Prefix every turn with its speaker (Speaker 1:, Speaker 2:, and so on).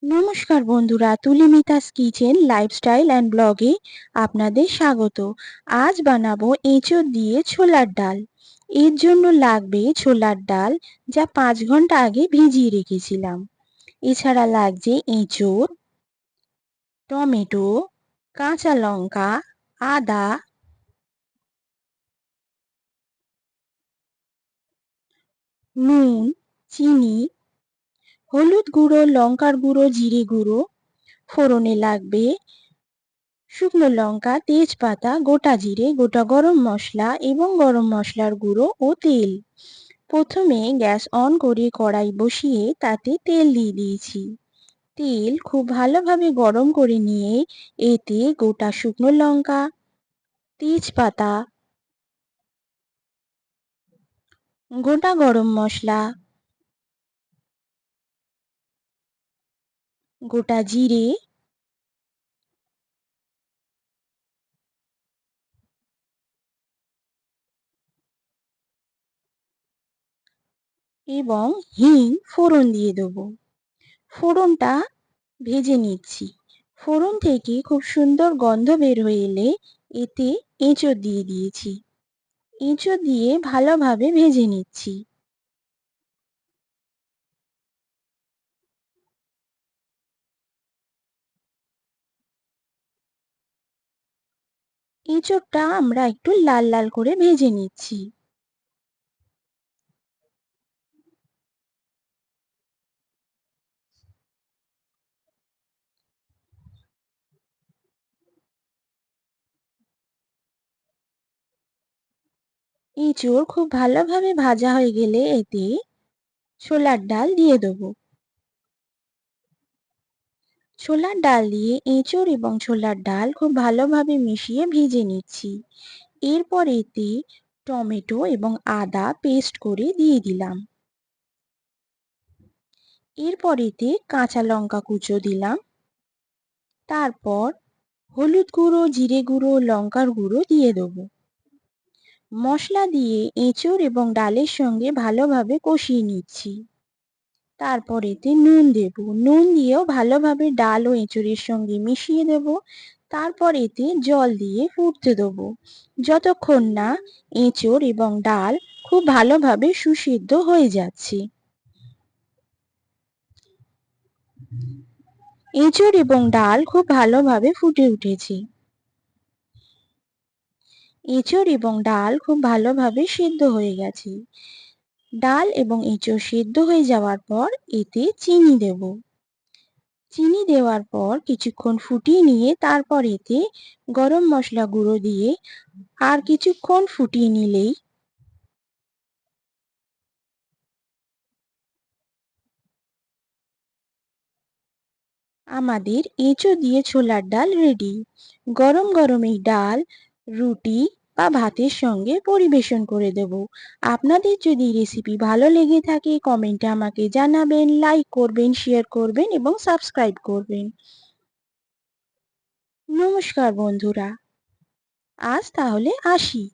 Speaker 1: নমস্কার বন্ধুরা, তুলিমিতাস kitchen lifestyle and ব্লগে আপনাদের স্বাগত। আজ বানাবো এঁচোড় দিয়ে ছোলার ডাল। এর জন্য লাগবে ছোলার ডাল, যা 5 ঘন্টা আগে ভিজিয়ে রেখেছিলাম। এছাড়া লাগছে এঁচোড়, টমেটো, কাঁচা লঙ্কা, আদা, নুন, চিনি, হলুদ গুঁড়ো, লঙ্কার গুঁড়ো, জিরে গুঁড়ো। ফোড়নে লাগবে শুকনো লঙ্কা, তেজপাতা, গোটা জিরে, গোটা গরম মশলা এবং গরম মশলার গুঁড়ো ও তেল। প্রথমে গ্যাস অন করে কড়াই বসিয়ে তাতে তেল দিয়ে দিয়েছি। তেল খুব ভালোভাবে গরম করে নিয়ে এতে গোটা শুকনো লঙ্কা, তেজপাতা, গোটা গরম মশলা, গোটা জিরে এবং হিং ফোড়ন দিয়ে দেবো। ফোড়নটা ভেজে নিচ্ছি। ফোড়ন থেকে খুব সুন্দর গন্ধ বের হয়ে এলে এতে এঁচোড় দিয়ে দিয়েছি। এঁচোড় দিয়ে ভালোভাবে ভেজে নিচ্ছি। এঁচোড়টা আমরা একটু লাল লাল করে ভেজে নিচ্ছি। এঁচোড় খুব ভালোভাবে ভাজা হয়ে গেলে এতে ছোলার ডাল দিয়ে দেবো। ছোলার ডাল দিয়ে এঁচোড় এবং ছোলার ডাল খুব ভালোভাবে মিশিয়ে ভেজে নিচ্ছি। এরপর এতে টমেটো এবং আদা পেস্ট করে দিয়ে দিলাম। এরপর এতে কাঁচা লঙ্কা কুচো দিলাম। তারপর হলুদ গুঁড়ো, জিরে গুঁড়ো, লঙ্কার গুঁড়ো দিয়ে দেবো। মশলা দিয়ে এঁচোড় এবং ডালের সঙ্গে ভালোভাবে কষিয়ে নিচ্ছি। তারপর এতে নুন দেব। নুন দিয়েও ভালোভাবে ডাল ও এঁচোড়ের সঙ্গে মিশিয়ে দেব। তারপর এতে জল দিয়ে ফুটতে দেব, যতক্ষণ না এঁচোড় এবং ডাল খুব ভালোভাবে সুসিদ্ধ হয়ে যাচ্ছে। এঁচোড় এবং ডাল খুব ভালোভাবে ফুটে উঠেছে। এঁচোড় এবং ডাল খুব ভালোভাবে সেদ্ধ হয়ে গেছে। ডাল এবং এঁচোড় সেদ্ধ হয়ে যাওয়ার পর এতে চিনি দেব। চিনি দেওয়ার পর কিছুক্ষণ ফুটিয়ে নিয়ে তারপর এতে গরম মশলা গুঁড়ো দিয়ে আর কিছুক্ষণ ফুটিয়ে নিলেই আমাদের এঁচোড় দিয়ে ছোলার ডাল রেডি। গরম গরম এই ডাল রুটি বা ভাতের সঙ্গে পরিবেশন করে দেব। আপনাদের যদি রেসিপি ভালো লেগে থাকে কমেন্টে আমাকে জানাবেন, লাইক করবেন, শেয়ার করবেন এবং সাবস্ক্রাইব করবেন। নমস্কার বন্ধুরা, আজ তাহলে আসি।